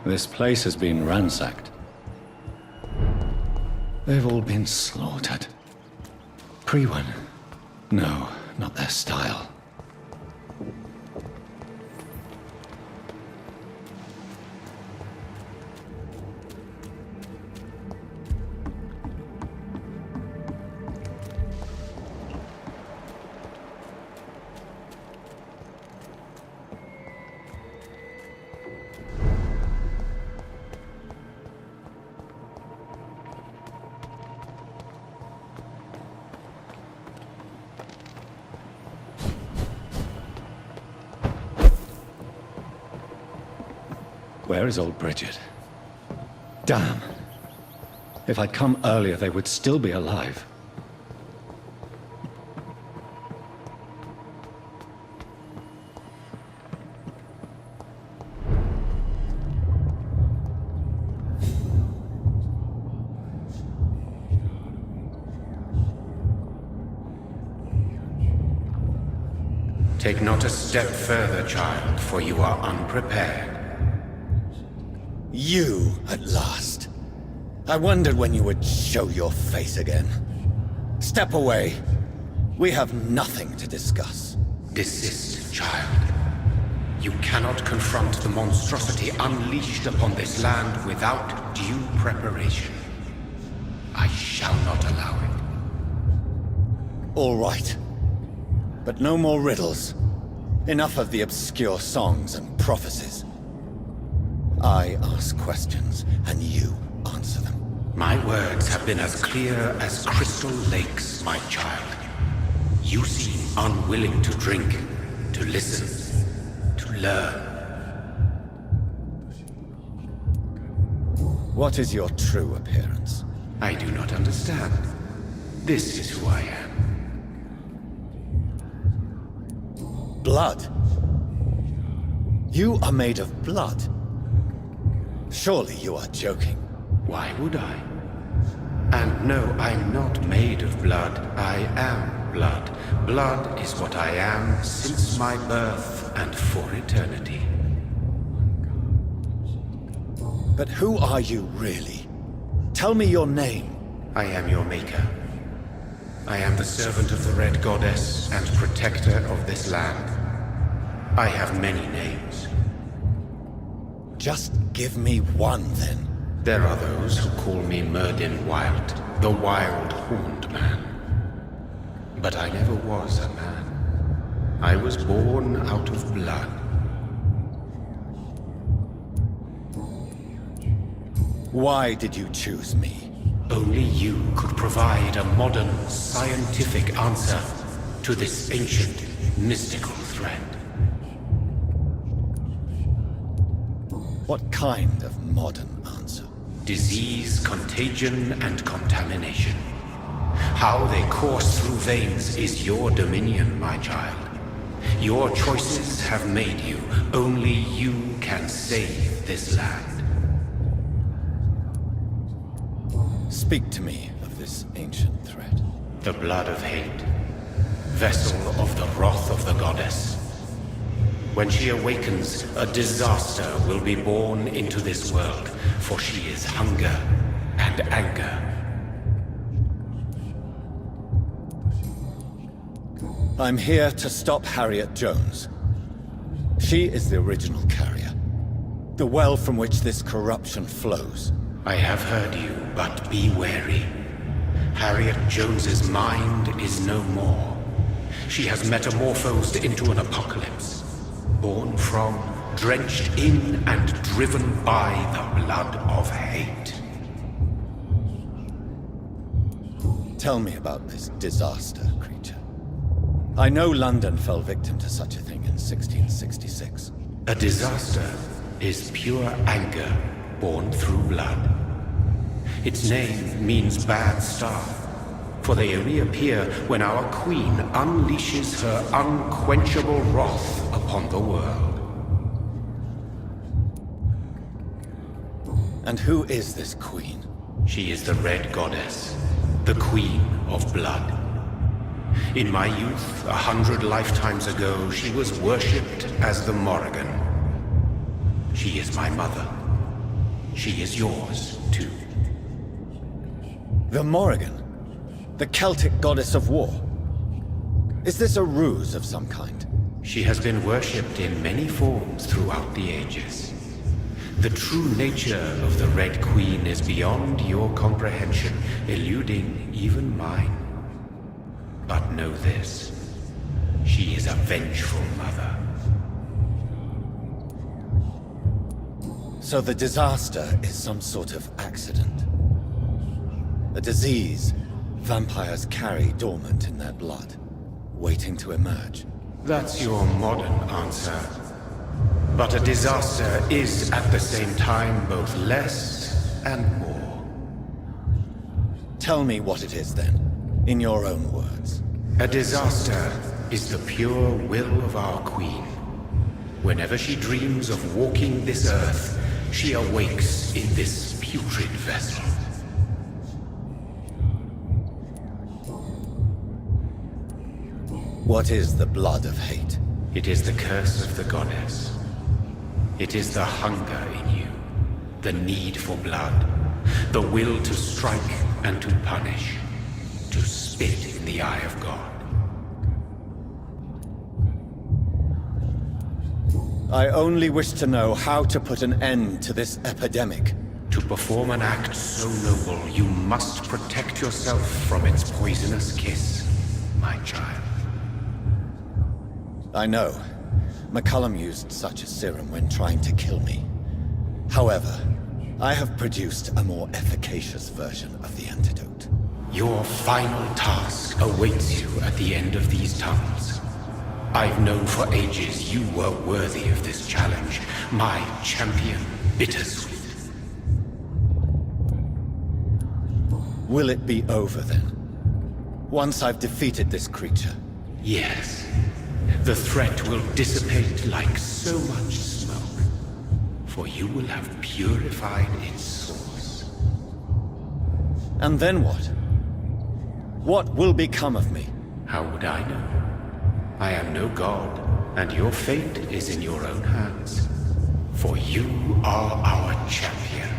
This place has been ransacked. They've all been slaughtered. Pre-one? No, not their style. Where is old Bridget? Damn. If I'd come earlier, they would still be alive. Take not a step further, child, for you are unprepared. You, at last. I wondered when you would show your face again. Step away. We have nothing to discuss. Desist, child. You cannot confront the monstrosity unleashed upon this land without due preparation. I shall not allow it. All right. But no more riddles. Enough of the obscure songs and prophecies. I ask questions, and you answer them. My words have been as clear as crystal lakes, my child. You seem unwilling to drink, to listen, to learn. What is your true appearance? I do not understand. This is who I am. Blood? You are made of blood. Surely you are joking. Why would I? And no, I'm not made of blood. I am blood. Blood is what I am since my birth and for eternity. But who are you really? Tell me your name. I am your maker. I am the servant of the Red Goddess and protector of this land. I have many names. Just give me one, then. There are those who call me Myrddin Wild, the Wild Horned Man. But I never was a man. I was born out of blood. Why did you choose me? Only you could provide a modern, scientific answer to this ancient, mystical threat. What kind of modern answer? Disease, contagion, and contamination. How they course through veins is your dominion, my child. Your choices have made you. Only you can save this land. Speak to me of this ancient threat. The blood of hate. Vessel of the wrath of the goddess. When she awakens, a disaster will be born into this world, for she is hunger and anger. I'm here to stop Harriet Jones. She is the original carrier. The well from which this corruption flows. I have heard you, but be wary. Harriet Jones's mind is no more. She has metamorphosed into an apocalypse. Born from, drenched in, and driven by the blood of hate. Tell me about this disaster, creature. I know London fell victim to such a thing in 1666. A disaster is pure anger born through blood. Its name means bad star, for they reappear when our queen unleashes her unquenchable wrath upon the world. And who is this queen? She is the Red Goddess, the Queen of Blood. In my youth, 100 lifetimes ago, she was worshipped as the Morrigan. She is my mother, she is yours, too. The Morrigan? The Celtic goddess of war? Is this a ruse of some kind? She has been worshipped in many forms throughout the ages. The true nature of the Red Queen is beyond your comprehension, eluding even mine. But know this. She is a vengeful mother. So the disaster is some sort of accident. A disease vampires carry dormant in their blood, waiting to emerge. That's your modern answer. But a disaster is at the same time both less and more. Tell me what it is then, in your own words. A disaster is the pure will of our queen. Whenever she dreams of walking this earth, she awakes in this putrid vessel. What is the blood of hate? It is the curse of the goddess. It is the hunger in you, the need for blood, the will to strike and to punish, to spit in the eye of God. I only wish to know how to put an end to this epidemic. To perform an act so noble, you must protect yourself from its poisonous kiss, my child. I know. McCullum used such a serum when trying to kill me. However, I have produced a more efficacious version of the antidote. Your final task awaits you at the end of these tunnels. I've known for ages you were worthy of this challenge, my champion, Bittersweet. Will it be over then? Once I've defeated this creature? Yes. The threat will dissipate like so much smoke, for you will have purified its source. And then what? What will become of me? How would I know? I am no god, and your fate is in your own hands. For you are our champion.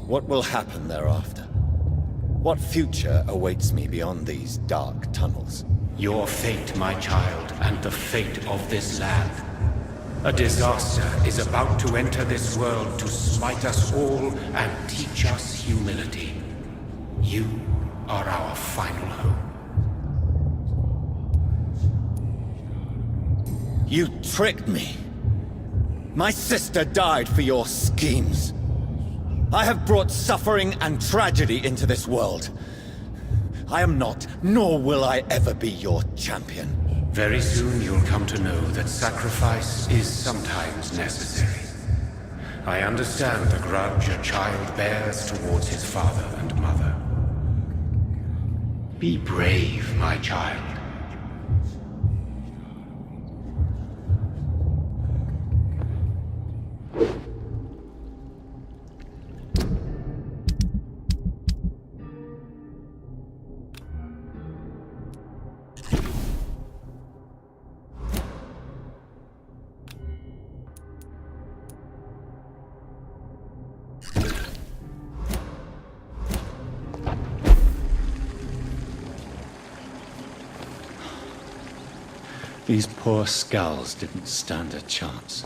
What will happen thereafter? What future awaits me beyond these dark tunnels? Your fate, my child, and the fate of this land. A disaster is about to enter this world to smite us all and teach us humility. You are our final hope. You tricked me. My sister died for your schemes. I have brought suffering and tragedy into this world. I am not, nor will I ever be your champion. Very soon you'll come to know that sacrifice is sometimes necessary. I understand the grudge a child bears towards his father and mother. Be brave, my child. These poor skulls didn't stand a chance.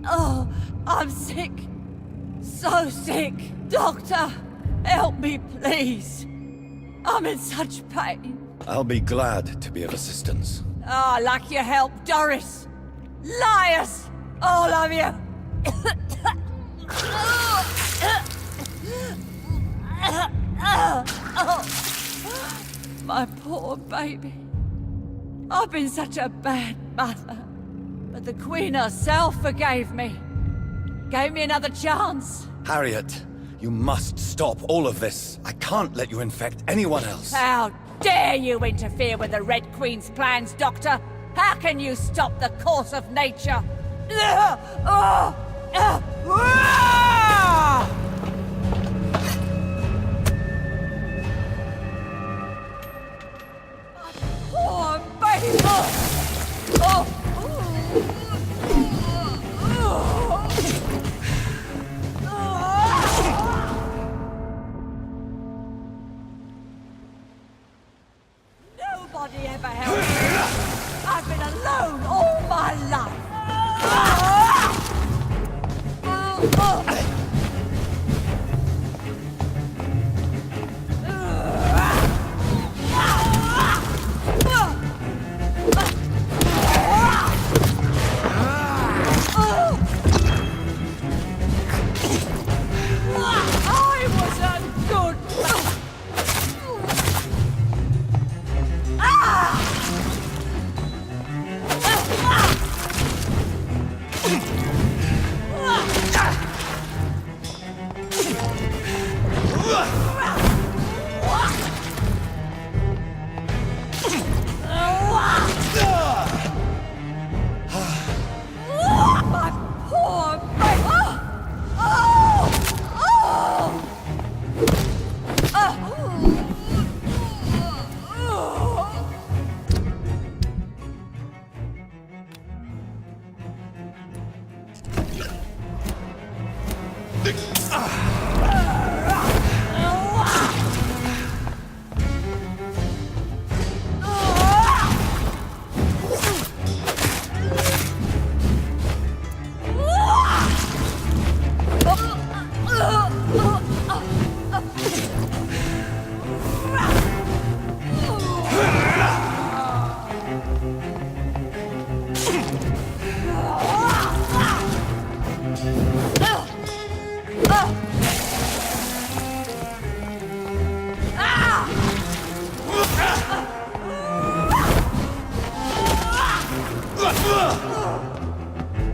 Oh, I'm sick. So sick. Doctor, help me, please. I'm in such pain. I'll be glad to be of assistance. Ah, like your help, Doris. Liars! All of you! My poor baby. I've been such a bad mother. But the Queen herself forgave me. Gave me another chance. Harriet, you must stop all of this. I can't let you infect anyone else. How dare you interfere with the Red Queen's plans, Doctor? How can you stop the course of nature? Poor baby! Nobody ever helped me. I've been alone all my life. I was a good my poor baby.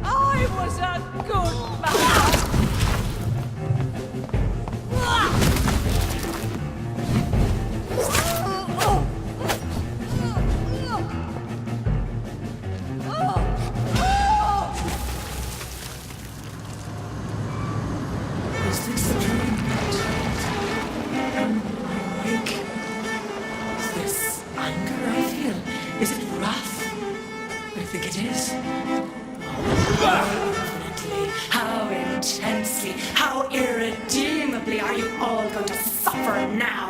I was a good man. Is this a dream? Awake? Is this anger I feel? Is it wrath? I think it is. How infinitely, how intensely, how irredeemably are you all going to suffer now?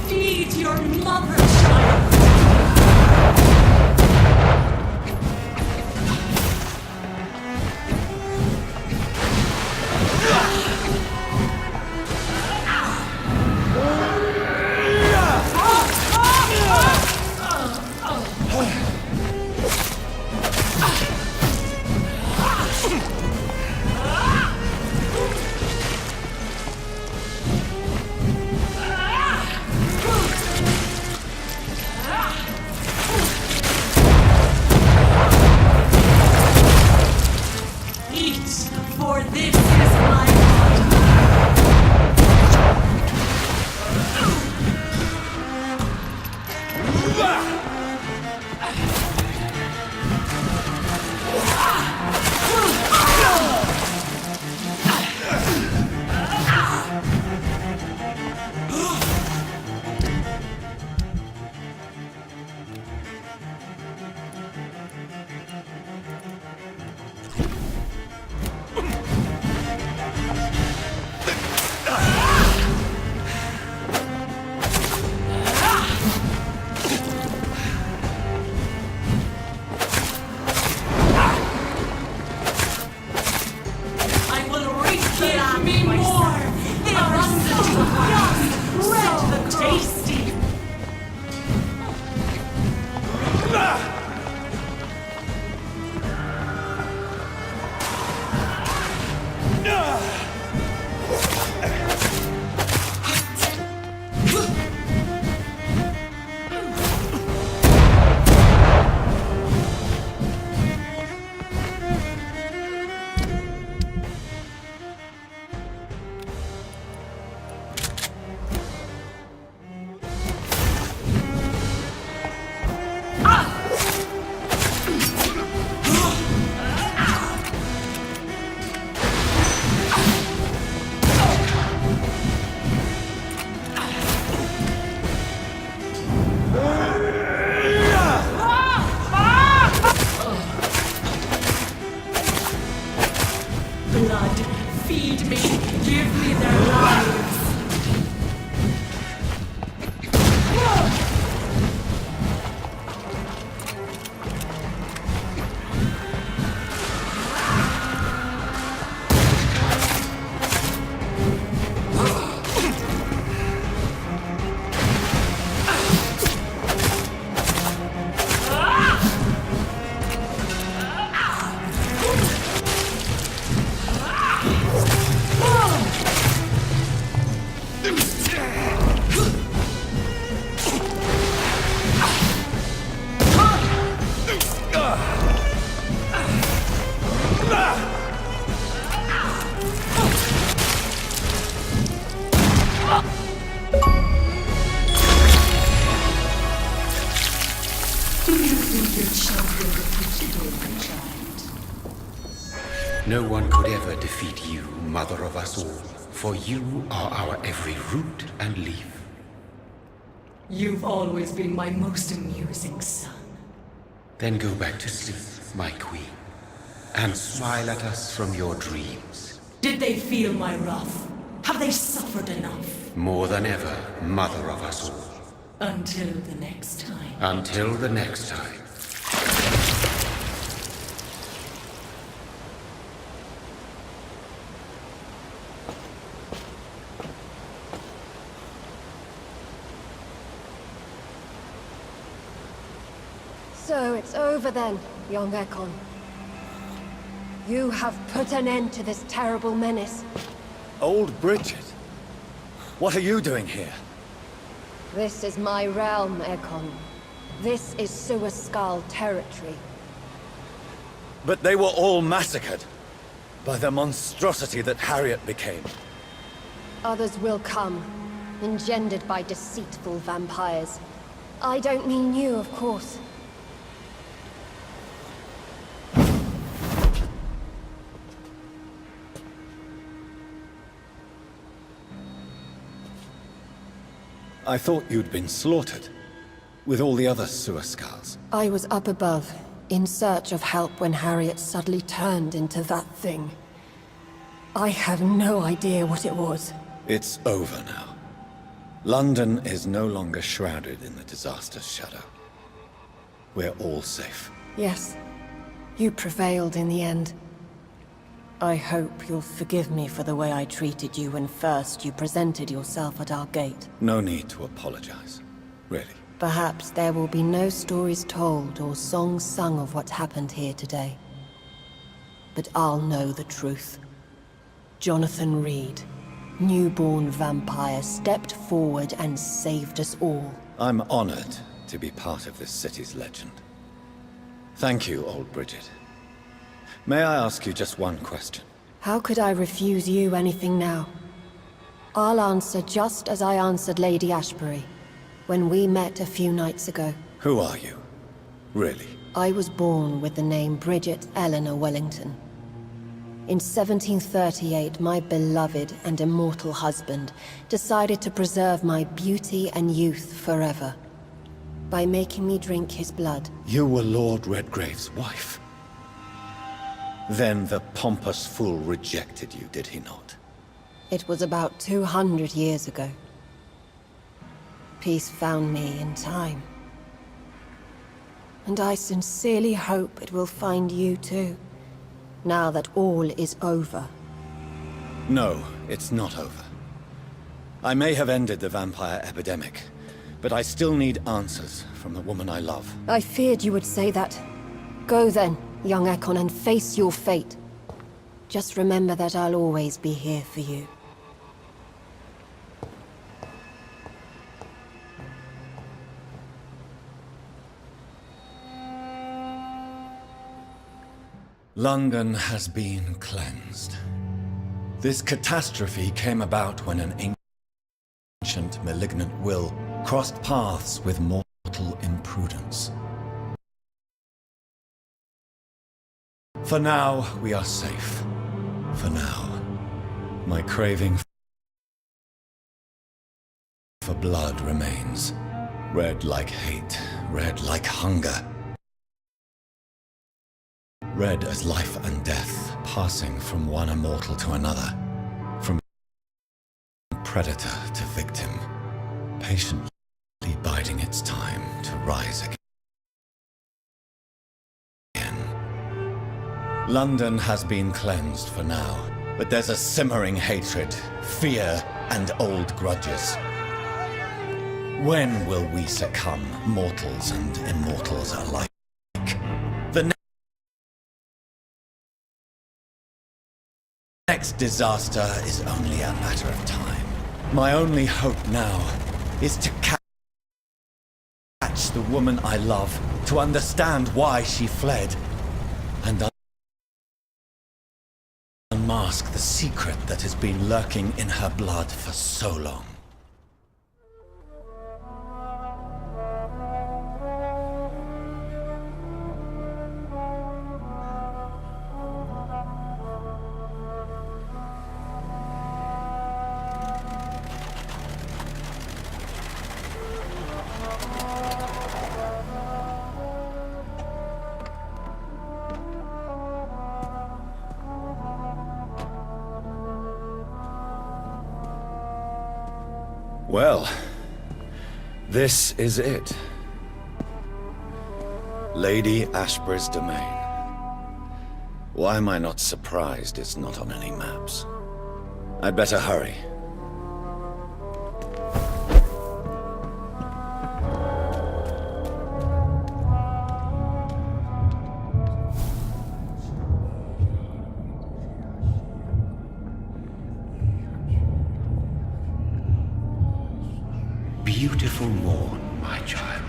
Feed your mother, child! No one could ever defeat you, mother of us all, for you are our every root and leaf. You've always been my most amusing son. Then go back to sleep, my queen, and smile at us from your dreams. Did they feel my wrath? Have they suffered enough? More than ever, mother of us all. Until the next time. Until the next time. So it's over then, young Ekon. You have put an end to this terrible menace. Old Bridget? What are you doing here? This is my realm, Ekon. This is Suascal territory. But they were all massacred by the monstrosity that Harriet became. Others will come, engendered by deceitful vampires. I don't mean you, of course. I thought you'd been slaughtered, with all the other Suascals. I was up above, in search of help when Harriet suddenly turned into that thing. I have no idea what it was. It's over now. London is no longer shrouded in the disaster's shadow. We're all safe. Yes, you prevailed in the end. I hope you'll forgive me for the way I treated you when first you presented yourself at our gate. No need to apologize, really. Perhaps there will be no stories told or songs sung of what happened here today. But I'll know the truth. Jonathan Reed, newborn vampire, stepped forward and saved us all. I'm honored to be part of this city's legend. Thank you, old Bridget. May I ask you just one question? How could I refuse you anything now? I'll answer just as I answered Lady Ashbury, when we met a few nights ago. Who are you? Really? I was born with the name Bridget Eleanor Wellington. In 1738, my beloved and immortal husband decided to preserve my beauty and youth forever, by making me drink his blood. You were Lord Redgrave's wife. Then the pompous fool rejected you, did he not? It was about 200 years ago. Peace found me in time. And I sincerely hope it will find you too, now that all is over. No, it's not over. I may have ended the vampire epidemic, but I still need answers from the woman I love. I feared you would say that. Go then, young Ekon, and face your fate. Just remember that I'll always be here for you. London has been cleansed. This catastrophe came about when an ancient malignant will crossed paths with mortal imprudence. For now, we are safe. For now. My craving for blood remains. Red like hate, red like hunger. Red as life and death, passing from one immortal to another. From predator to victim, patiently biding its time to rise again. London has been cleansed for now, but there's a simmering hatred, fear, and old grudges. When will we succumb, mortals and immortals alike? The next disaster is only a matter of time. My only hope now is to catch the woman I love, to understand why she fled, and unmask the secret that has been lurking in her blood for so long. Well, this is it. Lady Ashbury's domain. Why am I not surprised it's not on any maps? I'd better hurry. Beautiful morn, my child.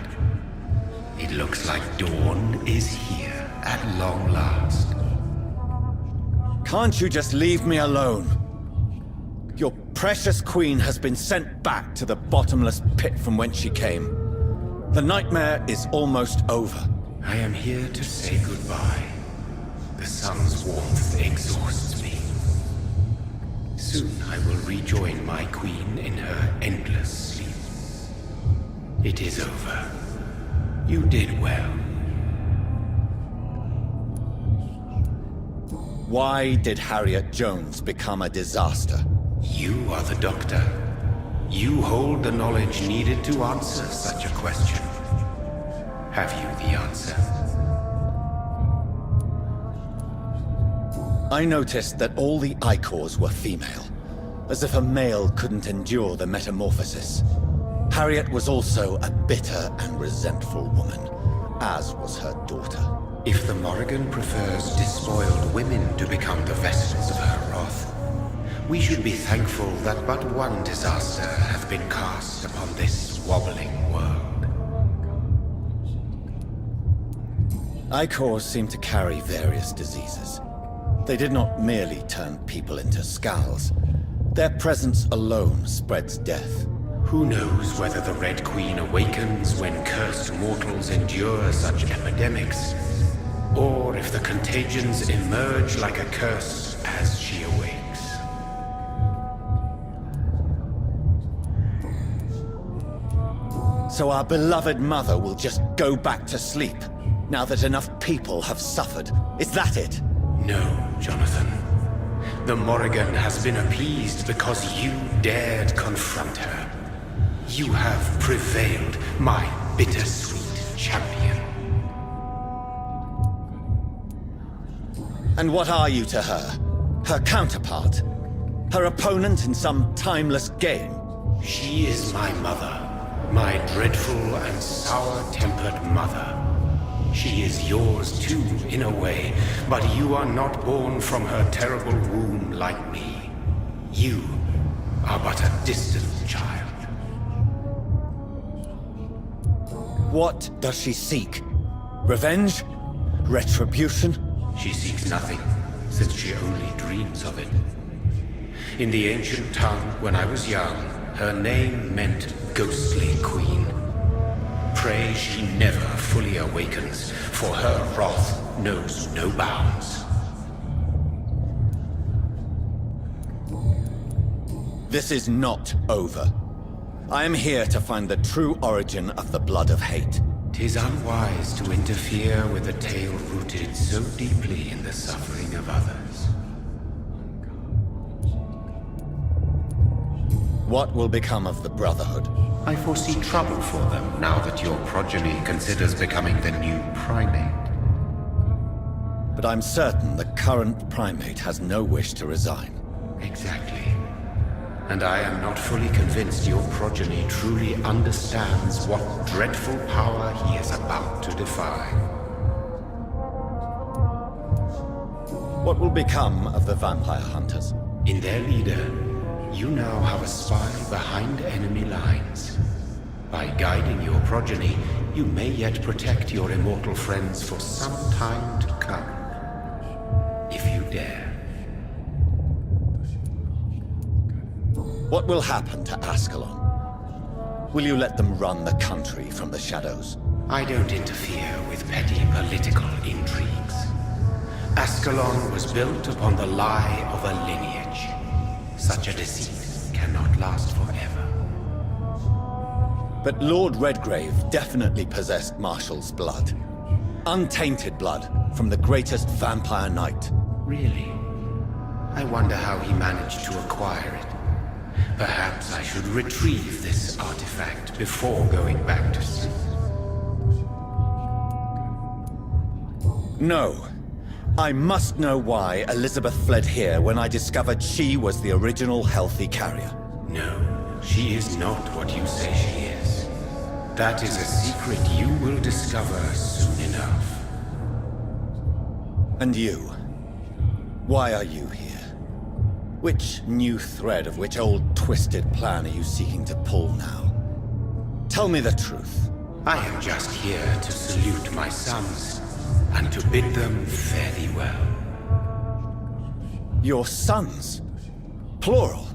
It looks like dawn is here at long last. Can't you just leave me alone? Your precious queen has been sent back to the bottomless pit from whence she came. The nightmare is almost over. I am here to say goodbye. The sun's warmth exhausts me. Soon I will rejoin my queen in her endless sleep. It is over. You did well. Why did Harriet Jones become a disaster? You are the doctor. You hold the knowledge needed to answer such a question. Have you the answer? I noticed that all the Icors were female, as if a male couldn't endure the metamorphosis. Harriet was also a bitter and resentful woman, as was her daughter. If the Morrigan prefers despoiled women to become the vessels of her wrath, we should be thankful that but one disaster hath been cast upon this wobbling world. Icors seem to carry various diseases. They did not merely turn people into skulls. Their presence alone spreads death. Who knows whether the Red Queen awakens when cursed mortals endure such epidemics, or if the contagions emerge like a curse as she awakes. So our beloved mother will just go back to sleep, now that enough people have suffered. Is that it? No, Jonathan. The Morrigan has been appeased because you dared confront her. You have prevailed, my bittersweet champion. And what are you to her? Her counterpart? Her opponent in some timeless game? She is my mother, my dreadful and sour-tempered mother. She is yours too, in a way, but you are not born from her terrible womb like me. You are but a distant child. What does she seek? Revenge? Retribution? She seeks nothing, since she only dreams of it. In the ancient tongue, when I was young, her name meant Ghostly Queen. Pray she never fully awakens, for her wrath knows no bounds. This is not over. I am here to find the true origin of the blood of hate. 'Tis unwise to interfere with a tale rooted so deeply in the suffering of others. What will become of the Brotherhood? I foresee trouble for them now that your progeny considers becoming the new primate. But I'm certain the current primate has no wish to resign. Exactly. And I am not fully convinced your progeny truly understands what dreadful power he is about to defy. What will become of the vampire hunters? In their leader, You now have a spy behind enemy lines. By guiding your progeny, you may yet protect your immortal friends for some time to come. If you dare. What will happen to Ascalon? Will you let them run the country from the shadows? I don't interfere with petty political intrigues. Ascalon was built upon the lie of a lineage. Such a deceit cannot last forever. But Lord Redgrave definitely possessed Marshall's blood. Untainted blood from the greatest vampire knight. Really? I wonder how he managed to acquire it. Perhaps I should retrieve this artifact before going back to sleep. No. I must know why Elizabeth fled here when I discovered she was the original healthy carrier. No, she is not what you say she is. That is a secret you will discover soon enough. And you? Why are you here? Which new thread of which old twisted plan are you seeking to pull now? Tell me the truth. I am just here to salute my sons, and to bid them fare thee well. Your sons? Plural?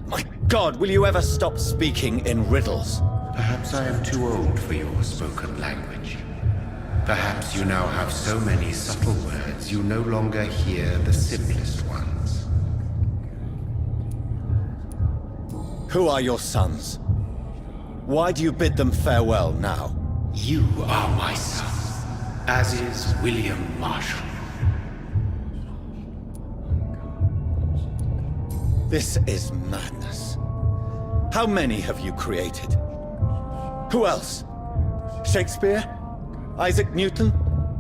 My God, will you ever stop speaking in riddles? Perhaps I am too old for your spoken language. Perhaps you now have so many subtle words you no longer hear the simplest ones. Who are your sons? Why do you bid them farewell now? You are my son, as is William Marshall. This is madness. How many have you created? Who else? Shakespeare? Isaac Newton?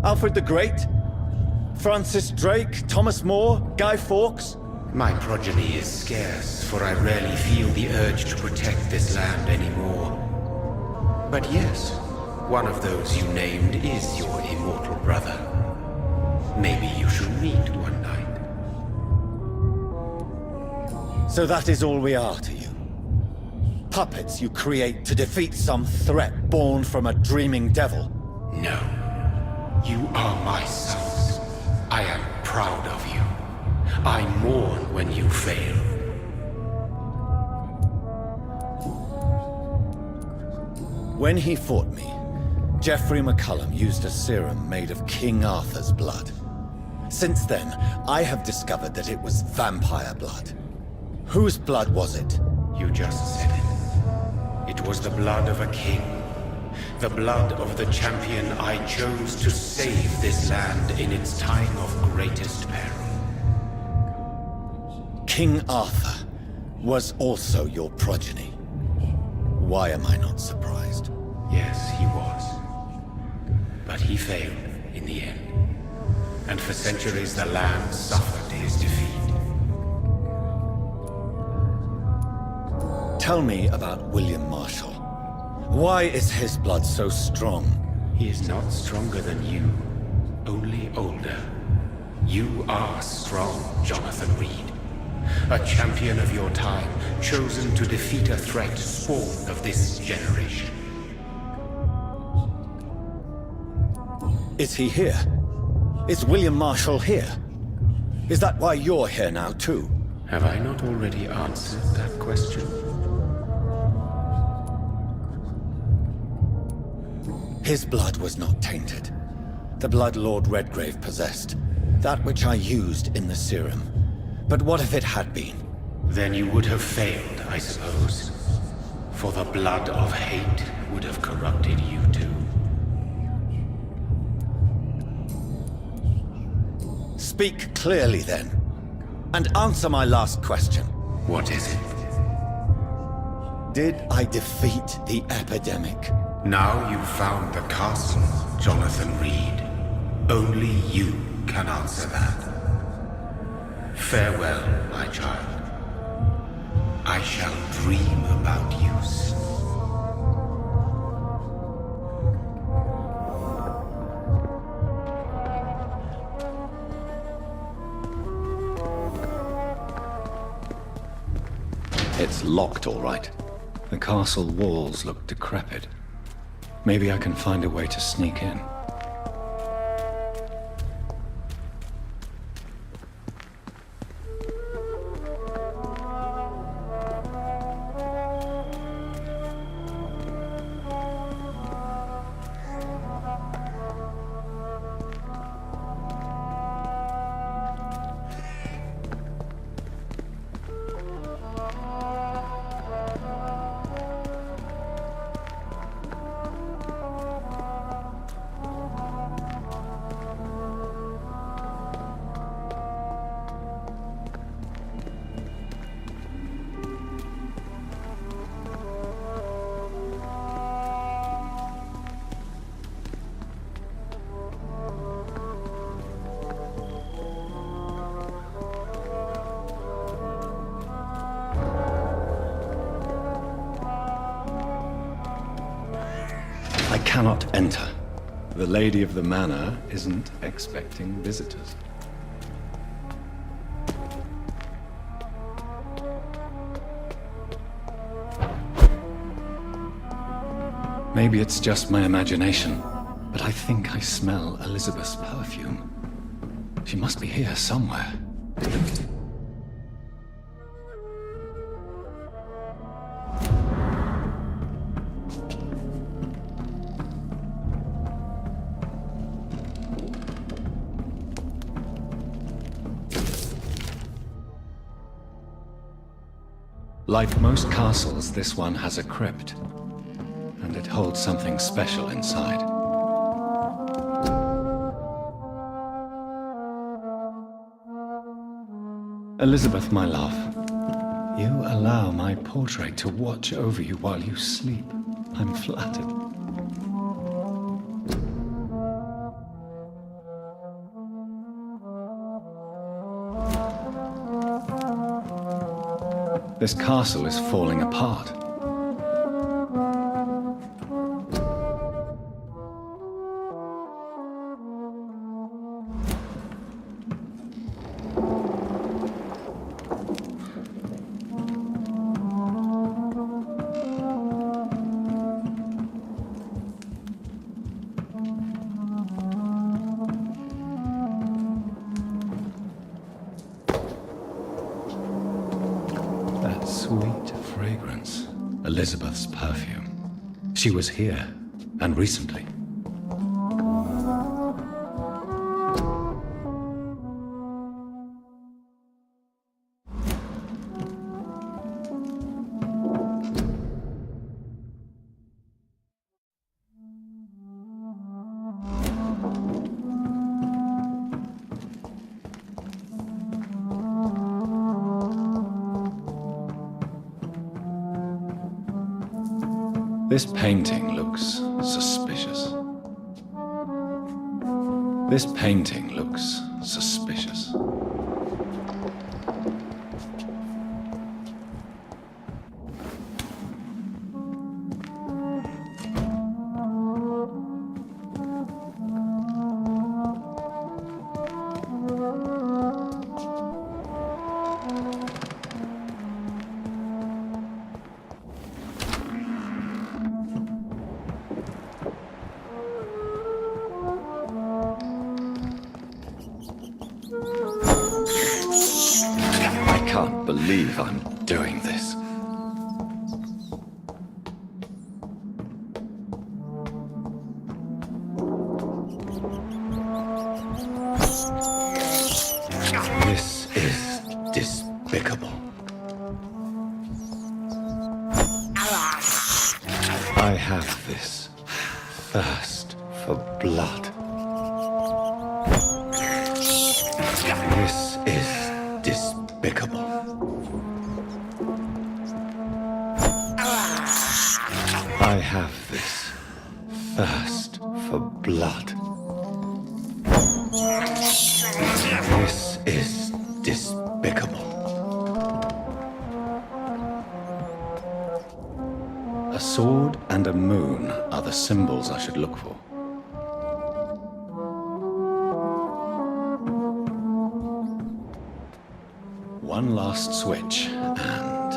Alfred the Great? Francis Drake? Thomas More? Guy Fawkes? My progeny is scarce, for I rarely feel the urge to protect this land anymore. But yes, one of those you named is your immortal brother. Maybe you should meet one night. So that is all we are to you? Puppets you create to defeat some threat born from a dreaming devil? No. You are my sons. I am proud of you. I mourn when you fail. When he fought me, Geoffrey McCullum used a serum made of King Arthur's blood. Since then, I have discovered that it was vampire blood. Whose blood was it? You just said it. It was the blood of a king. The blood of the champion I chose to save this land in its time of greatest peril. King Arthur was also your progeny. Why am I not surprised? Yes, he was. But he failed in the end. And for centuries the land suffered his defeat. Tell me about William Marshall. Why is his blood so strong? He is not stronger than you, only older. You are strong, Jonathan Reed. A champion of your time, chosen to defeat a threat spawned of this generation. Is he here? Is William Marshall here? Is that why you're here now, too? Have I not already answered that question? His blood was not tainted. The blood Lord Redgrave possessed. That which I used in the serum. But what if it had been? Then you would have failed, I suppose. For the blood of hate would have corrupted you too. Speak clearly then. And answer my last question. What is it? Did I defeat the epidemic? Now you've found the castle, Jonathan Reed. Only you can answer that. Farewell, my child. I shall dream about you soon. locked, all right. The castle walls look decrepit. Maybe I can find a way to sneak in. I cannot enter. The lady of the manor isn't expecting visitors. Maybe it's just my imagination, but I think I smell Elizabeth's perfume. She must be here somewhere. Like most castles, this one has a crypt, and it holds something special inside. Elizabeth, my love, you allow my portrait to watch over you while you sleep. I'm flattered. This castle is falling apart. That sweet fragrance. Elizabeth's perfume. She was here, and recently. This painting looks suspicious. This painting looks suspicious. I can't believe I'm doing this. This is despicable. I have this thirst for blood. This is despicable. I have this thirst for blood. This is despicable. A sword and a moon are the symbols I should look for. One last switch, and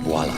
Voila.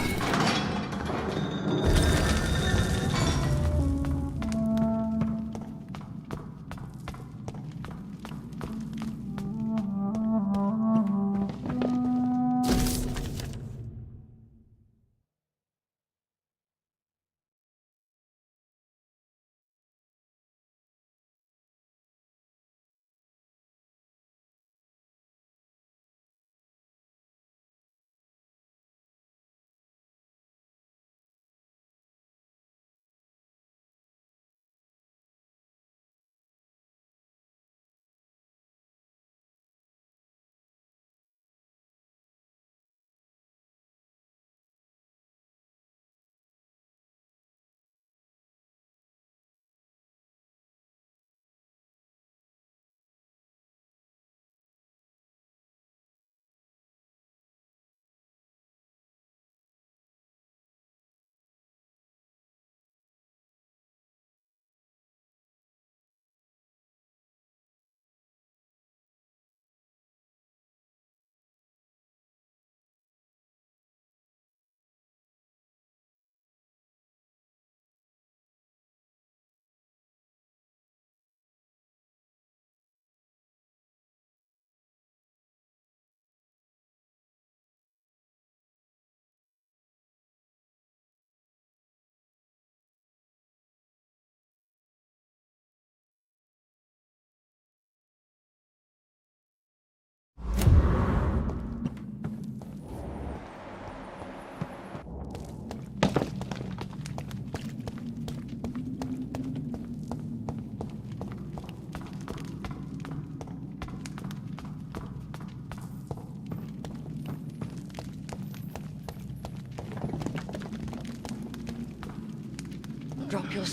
Drop your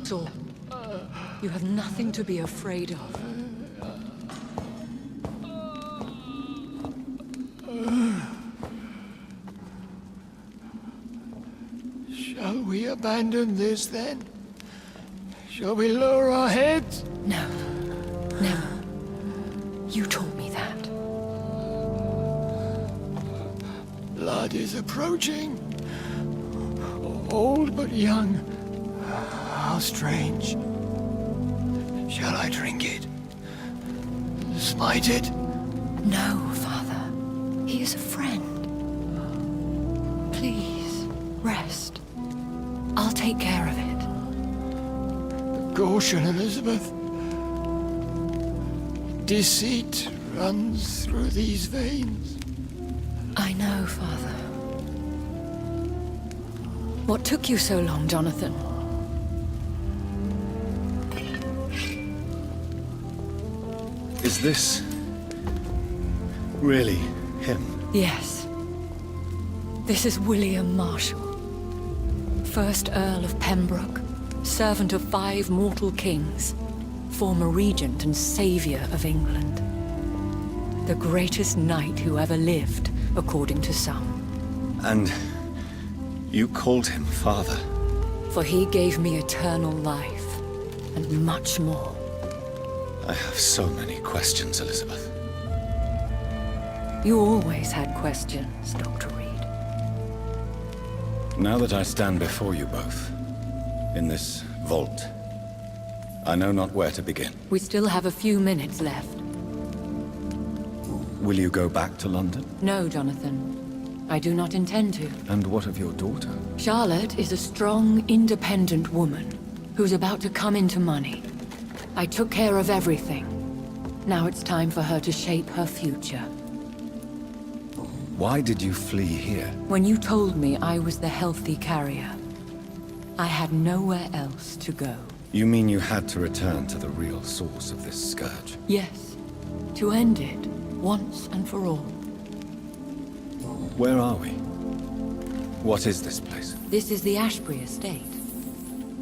sword. You have nothing to be afraid of. Shall we abandon this then? Shall we lower our heads? No. Never. You taught me that. Blood is approaching. Old but young. How strange. Shall I drink it? Smite it? No, Father. He is a friend. Please, rest. I'll take care of it. Caution, Elizabeth. Deceit runs through these veins. I know, Father. What took you so long, Jonathan? Is this really him? Yes. This is William Marshall, 1st Earl of Pembroke, servant of 5 mortal kings, former regent and savior of England. The greatest knight who ever lived, according to some. And you called him father? For he gave me eternal life, and much more. I have so many questions, Elizabeth. You always had questions, Dr. Reed. Now that I stand before you both, in this vault, I know not where to begin. We still have a few minutes left. Will you go back to London? No, Jonathan. I do not intend to. And what of your daughter? Charlotte is a strong, independent woman who's about to come into money. I took care of everything. Now it's time for her to shape her future. Why did you flee here? When you told me I was the healthy carrier, I had nowhere else to go. You mean you had to return to the real source of this scourge? Yes, to end it, once and for all. Where are we? What is this place? This is the Ashbury estate.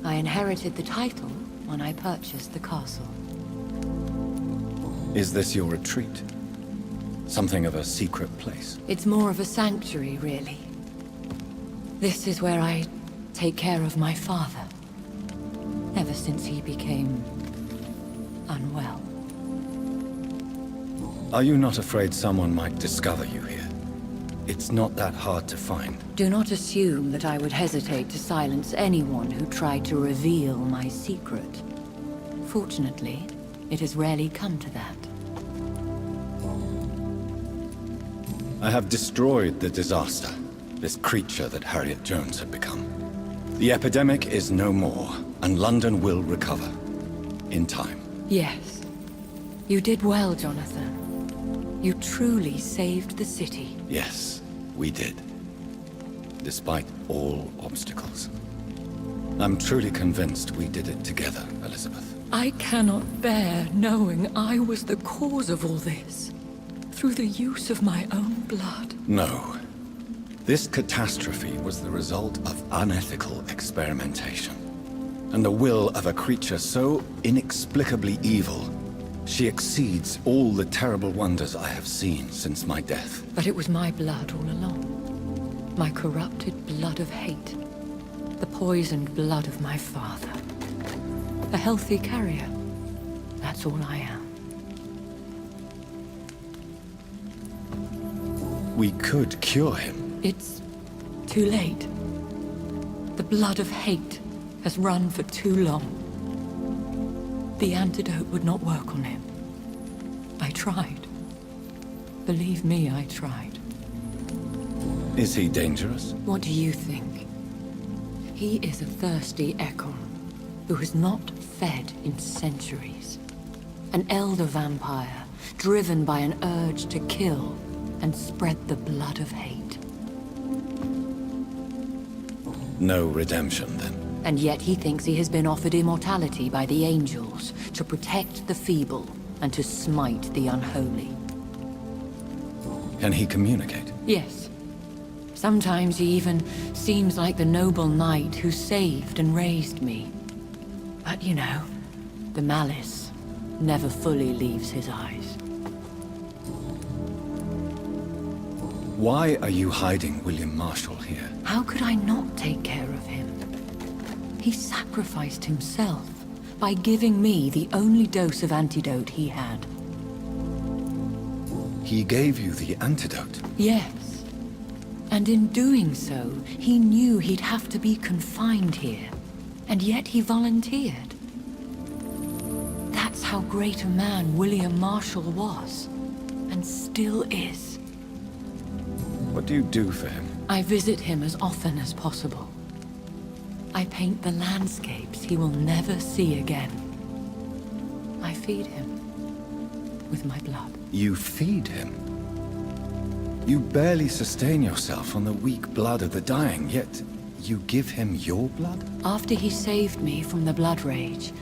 I inherited the title when I purchased the castle. Is this your retreat? Something of a secret place? It's more of a sanctuary, really. This is where I take care of my father. Ever since he became unwell. Are you not afraid someone might discover you here? It's not that hard to find. Do not assume that I would hesitate to silence anyone who tried to reveal my secret. Fortunately, it has rarely come to that. I have destroyed the disaster, this creature that Harriet Jones had become. The epidemic is no more, and London will recover. In time. Yes. You did well, Jonathan. You truly saved the city. Yes, we did. Despite all obstacles. I'm truly convinced we did it together, Elizabeth. I cannot bear knowing I was the cause of all this. Through the use of my own blood. No. This catastrophe was the result of unethical experimentation. And the will of a creature so inexplicably evil, she exceeds all the terrible wonders I have seen since my death. But it was my blood all along. My corrupted blood of hate. The poisoned blood of my father. A healthy carrier. That's all I am. We could cure him. It's too late. The blood of hate has run for too long. The antidote would not work on him. I tried. Believe me, I tried. Is he dangerous? What do you think? He is a thirsty Ekon who has not fed in centuries. An elder vampire, driven by an urge to kill and spread the blood of hate. No redemption, then. And yet he thinks he has been offered immortality by the angels to protect the feeble and to smite the unholy. Can he communicate? Yes. Sometimes he even seems like the noble knight who saved and raised me. But you know, the malice never fully leaves his eyes. Why are you hiding William Marshall here? How could I not take care of him? He sacrificed himself by giving me the only dose of antidote he had. He gave you the antidote? Yes. And in doing so, he knew he'd have to be confined here. And yet he volunteered. That's how great a man William Marshall was. And still is. What do you do for him? I visit him as often as possible. I paint the landscapes he will never see again. I feed him with my blood. You feed him? You barely sustain yourself on the weak blood of the dying, yet you give him your blood? After he saved me from the blood rage,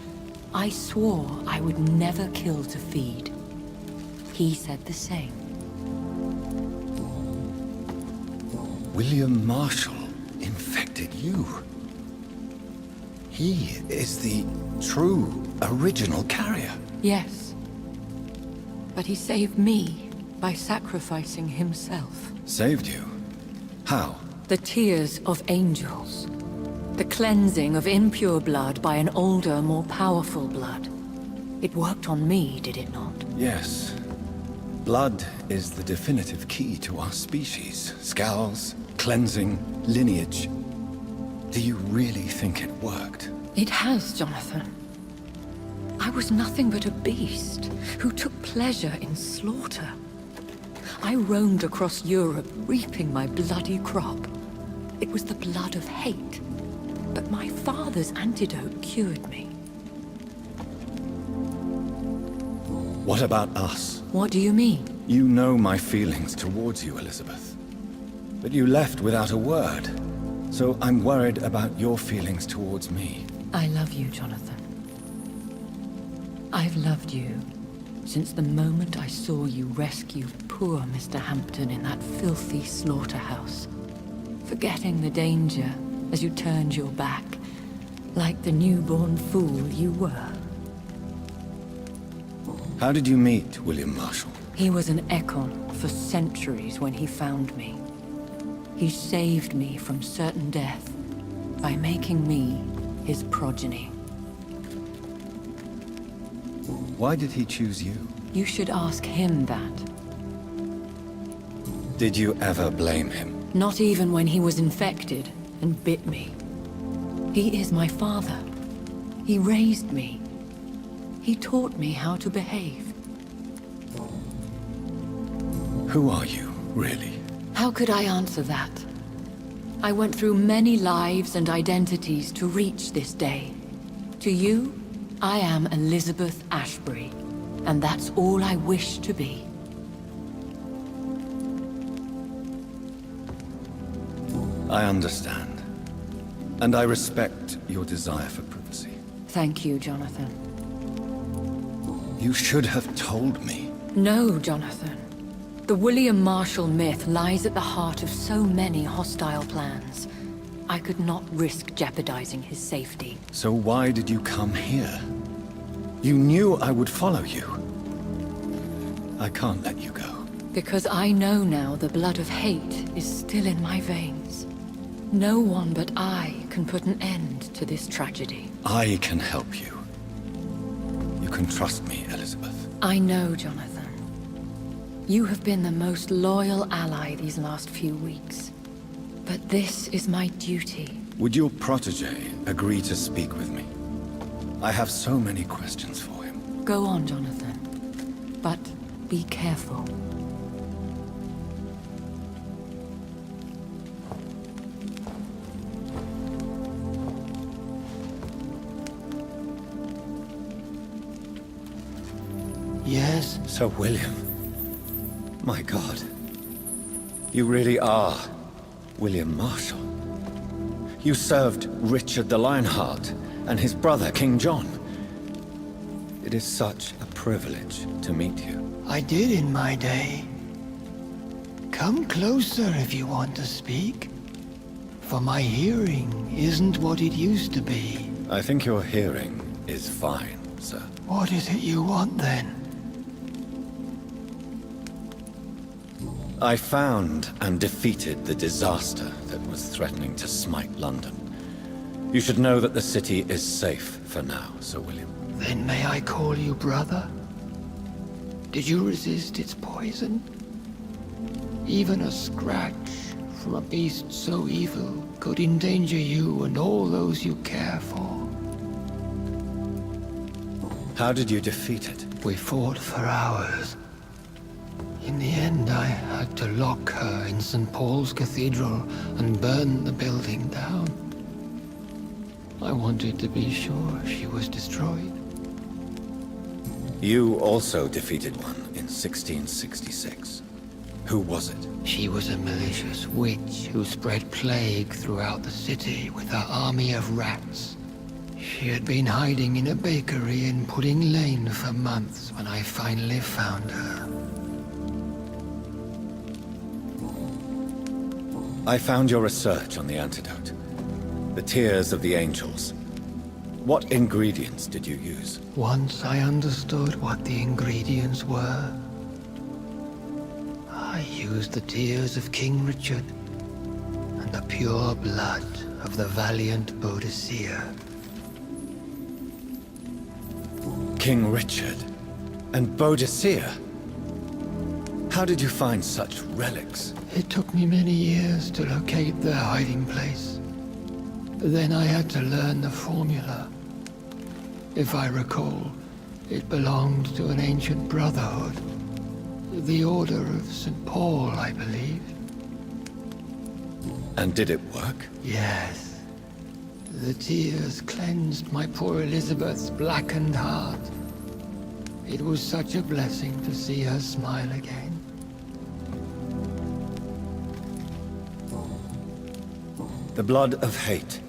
I swore I would never kill to feed. He said the same. William Marshall infected you. He is the true, original carrier. Yes. But he saved me by sacrificing himself. Saved you? How? The tears of angels. The cleansing of impure blood by an older, more powerful blood. It worked on me, did it not? Yes. Blood is the definitive key to our species. Scowls, cleansing, lineage. Do you really think it worked? It has, Jonathan. I was nothing but a beast who took pleasure in slaughter. I roamed across Europe, reaping my bloody crop. It was the blood of hate. But my father's antidote cured me. What about us? What do you mean? You know my feelings towards you, Elizabeth. But you left without a word. So I'm worried about your feelings towards me. I love you, Jonathan. I've loved you since the moment I saw you rescue poor Mr. Hampton in that filthy slaughterhouse. Forgetting the danger as you turned your back, like the newborn fool you were. How did you meet William Marshall? He was an Ekon for centuries when he found me. He saved me from certain death by making me his progeny. Why did he choose you? You should ask him that. Did you ever blame him? Not even when he was infected and bit me. He is my father. He raised me. He taught me how to behave. Who are you, really? How could I answer that? I went through many lives and identities to reach this day. To you, I am Elizabeth Ashbury, and that's all I wish to be. I understand. And I respect your desire for privacy. Thank you, Jonathan. You should have told me. No, Jonathan. The William Marshall myth lies at the heart of so many hostile plans. I could not risk jeopardizing his safety. So why did you come here? You knew I would follow you. I can't let you go. Because I know now the blood of hate is still in my veins. No one but I can put an end to this tragedy. I can help you. You can trust me, Elizabeth. I know, Jonathan. You have been the most loyal ally these last few weeks. But this is my duty. Would your protege agree to speak with me? I have so many questions for him. Go on, Jonathan. But be careful. Yes? Sir William. My God. You really are William Marshall. You served Richard the Lionheart and his brother, King John. It is such a privilege to meet you. I did in my day. Come closer if you want to speak. For my hearing isn't what it used to be. I think your hearing is fine, sir. What is it you want then? I found and defeated the disaster that was threatening to smite London. You should know that the city is safe for now, Sir William. Then may I call you brother? Did you resist its poison? Even a scratch from a beast so evil could endanger you and all those you care for. How did you defeat it? We fought for hours. In the end, I had to lock her in St. Paul's Cathedral and burn the building down. I wanted to be sure she was destroyed. You also defeated one in 1666. Who was it? She was a malicious witch who spread plague throughout the city with her army of rats. She had been hiding in a bakery in Pudding Lane for months when I finally found her. I found your research on the antidote. The Tears of the Angels. What ingredients did you use? Once I understood what the ingredients were, I used the tears of King Richard and the pure blood of the valiant Boadicea. King Richard and Boadicea? How did you find such relics? It took me many years to locate their hiding place. Then I had to learn the formula. If I recall, it belonged to an ancient brotherhood. The Order of St. Paul, I believe. And did it work? Yes. The tears cleansed my poor Elizabeth's blackened heart. It was such a blessing to see her smile again. The blood of hate.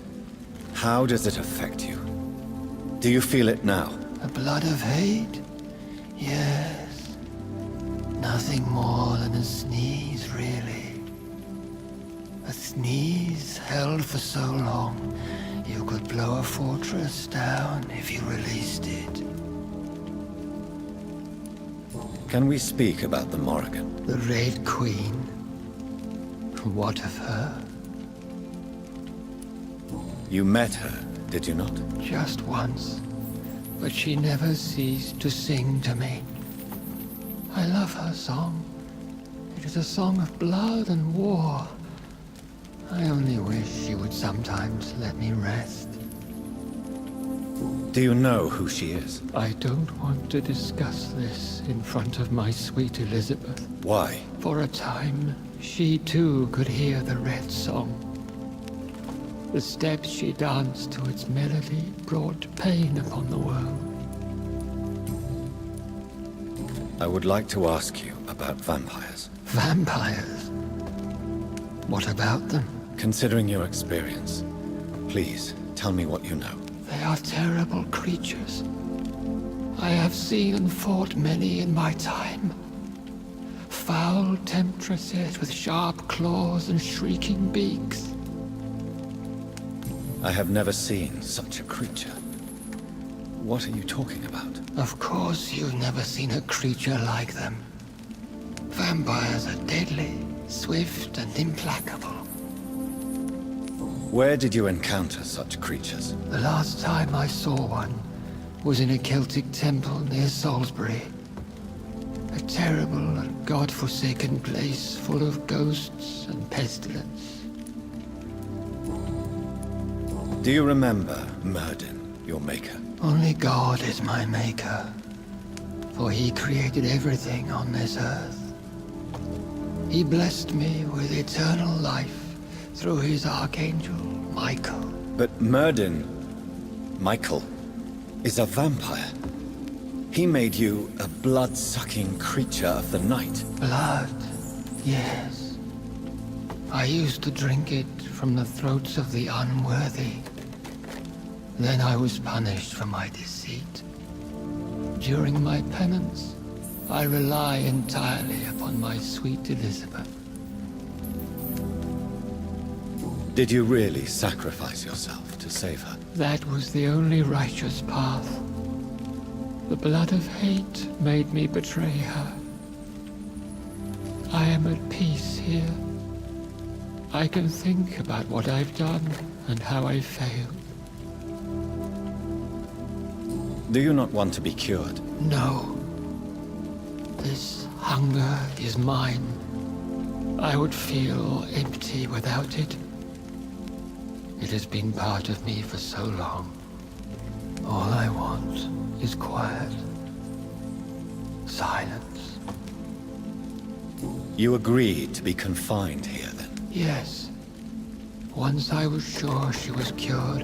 How does it affect you? Do you feel it now? The blood of hate? Yes. Nothing more than a sneeze, really. A sneeze held for so long, you could blow a fortress down if you released it. Can we speak about the Morrigan? The Red Queen? What of her? You met her, did you not? Just once, but she never ceased to sing to me. I love her song. It is a song of blood and war. I only wish she would sometimes let me rest. Do you know who she is? I don't want to discuss this in front of my sweet Elizabeth. Why? For a time, she too could hear the Red Song. The steps she danced to its melody brought pain upon the world. I would like to ask you about vampires. Vampires? What about them? Considering your experience, please tell me what you know. They are terrible creatures. I have seen and fought many in my time. Foul temptresses with sharp claws and shrieking beaks. I have never seen such a creature. What are you talking about? Of course you've never seen a creature like them. Vampires are deadly, swift and implacable. Where did you encounter such creatures? The last time I saw one was in a Celtic temple near Salisbury. A terrible and god-forsaken place full of ghosts and pestilence. Do you remember Myrddin, your maker? Only God is my maker, for he created everything on this earth. He blessed me with eternal life through his archangel, Michael. But Myrddin, Michael, is a vampire. He made you a blood-sucking creature of the night. Blood, yes. I used to drink it from the throats of the unworthy. Then I was punished for my deceit. During my penance, I rely entirely upon my sweet Elizabeth. Did you really sacrifice yourself to save her? That was the only righteous path. The blood of hate made me betray her. I am at peace here. I can think about what I've done and how I failed. Do you not want to be cured? No. This hunger is mine. I would feel empty without it. It has been part of me for so long. All I want is quiet. Silence. You agreed to be confined here, then? Yes. Once I was sure she was cured,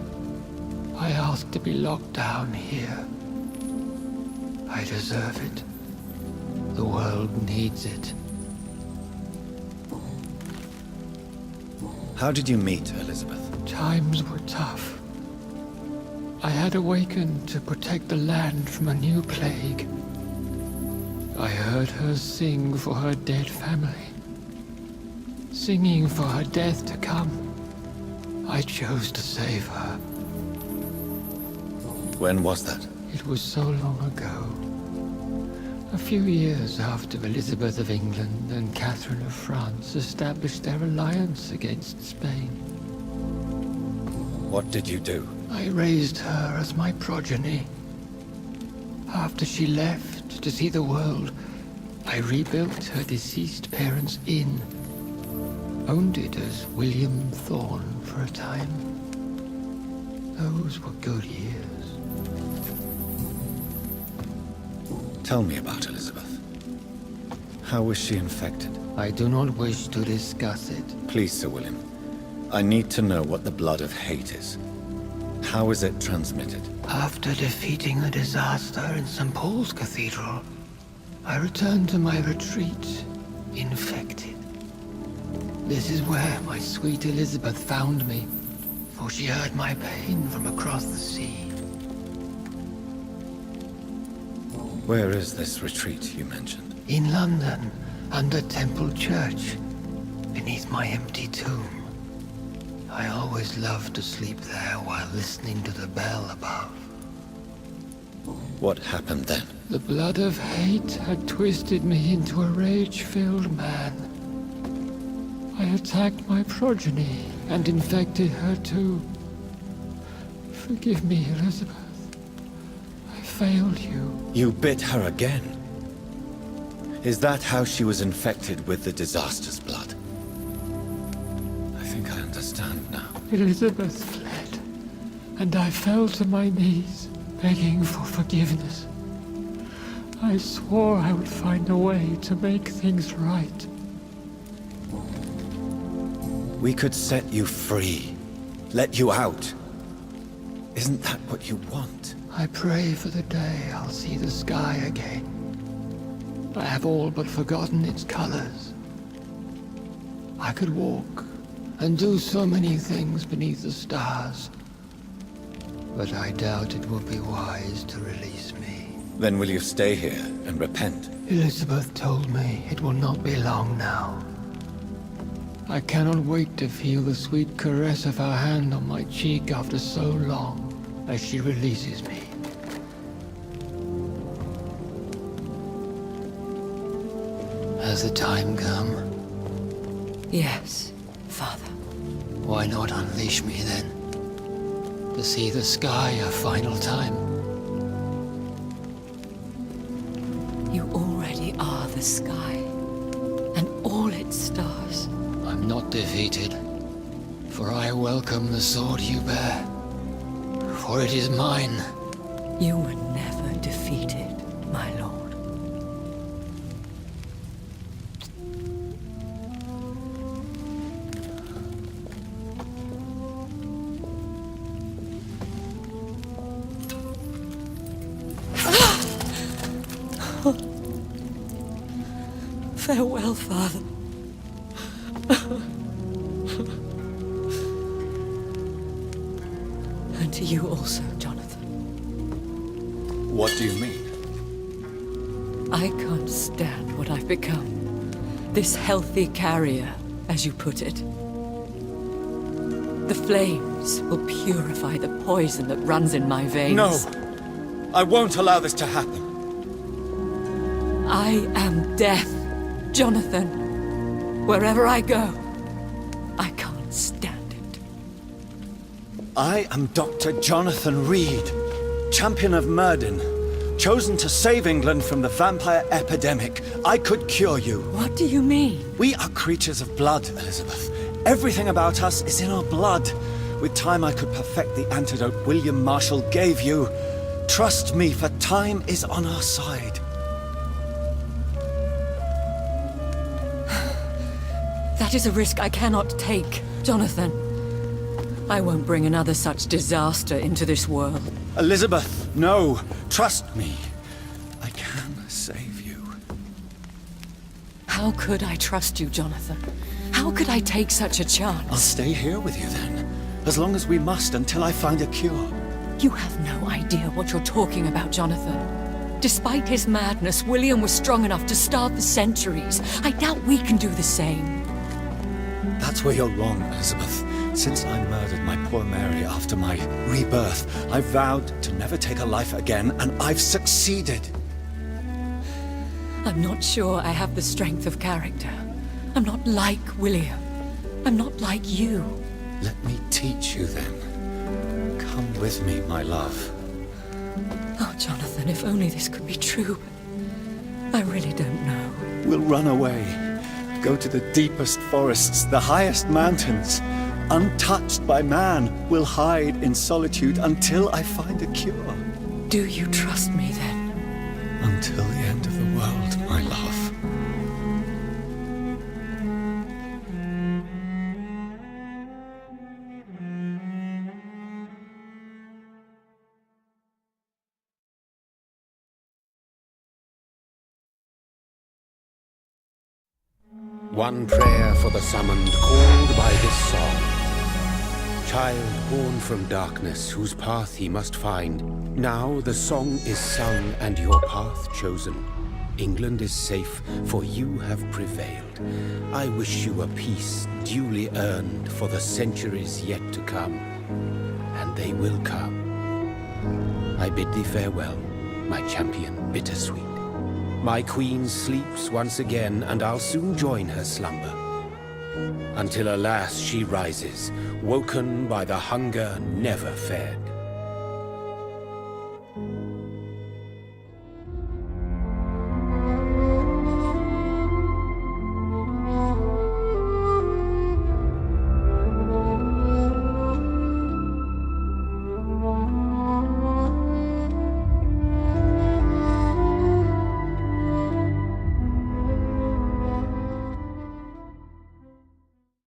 I asked to be locked down here. I deserve it. The world needs it. How did you meet Elizabeth? Times were tough. I had awakened to protect the land from a new plague. I heard her sing for her dead family. Singing for her death to come. I chose to save her. When was that? It was so long ago. A few years after Elizabeth of England and Catherine of France established their alliance against Spain. What did you do? I raised her as my progeny. After she left to see the world, I rebuilt her deceased parents' inn. Owned it as William Thorne for a time. Those were good years. Tell me about Elizabeth. How was she infected? I do not wish to discuss it. Please, Sir William. I need to know what the blood of hate is. How is it transmitted? After defeating the disaster in St. Paul's Cathedral, I returned to my retreat, infected. This is where my sweet Elizabeth found me, for she heard my pain from across the sea. Where is this retreat you mentioned? In London, under Temple Church, beneath my empty tomb. I always loved to sleep there while listening to the bell above. What happened then? The blood of hate had twisted me into a rage-filled man. I attacked my progeny and infected her too. Forgive me, Elizabeth. I failed you. You bit her again. Is that how she was infected with the disaster's blood? I think I understand now. Elizabeth fled, and I fell to my knees, begging for forgiveness. I swore I would find a way to make things right. We could set you free. Let you out. Isn't that what you want? I pray for the day I'll see the sky again. I have all but forgotten its colors. I could walk and do so many things beneath the stars. But I doubt it will be wise to release me. Then will you stay here and repent? Elizabeth told me it will not be long now. I cannot wait to feel the sweet caress of her hand on my cheek after so long, as she releases me. Has the time come? Yes, Father. Why not unleash me then? To see the sky a final time? You already are the sky, and all its stars. I'm not defeated, for I welcome the sword you bear. For it is mine. You were never defeated, my lord. Farewell, Father. And to you also, Jonathan. What do you mean? I can't stand what I've become. This healthy carrier, as you put it. The flames will purify the poison that runs in my veins. No! I won't allow this to happen. I am death, Jonathan. Wherever I go, I can't stand it. I am Dr. Jonathan Reed, champion of Myrddin, chosen to save England from the vampire epidemic. I could cure you. What do you mean? We are creatures of blood, Elizabeth. Everything about us is in our blood. With time, I could perfect the antidote William Marshall gave you. Trust me, for time is on our side. That is a risk I cannot take, Jonathan. I won't bring another such disaster into this world. Elizabeth, no. Trust me. I can save you. How could I trust you, Jonathan? How could I take such a I'll chance? stay here with you then. As long as we must, until I find a cure. You have no idea what you're talking about, Jonathan. Despite his madness, William was strong enough to start the centuries. I doubt we can do the same. That's where you're wrong, Elizabeth. Since I murdered my poor Mary after my rebirth, I vowed to never take a life again, and I've succeeded. I'm not sure I have the strength of character. I'm not like William. I'm not like you. Let me teach you then. Come with me, my love. Oh, Jonathan, if only this could be true. I really don't know. We'll run away. Go to the deepest forests, the highest mountains. Untouched by man, we'll hide in solitude until I find a cure. Do you trust me then? Until the end of the world, my love. One prayer for the summoned, called by this song. Child born from darkness, whose path he must find. Now the song is sung and your path chosen. England is safe, for you have prevailed. I wish you a peace duly earned for the centuries yet to come. And they will come. I bid thee farewell, my champion bittersweet. My queen sleeps once again, and I'll soon join her slumber. Until alas she rises, woken by the hunger never fed.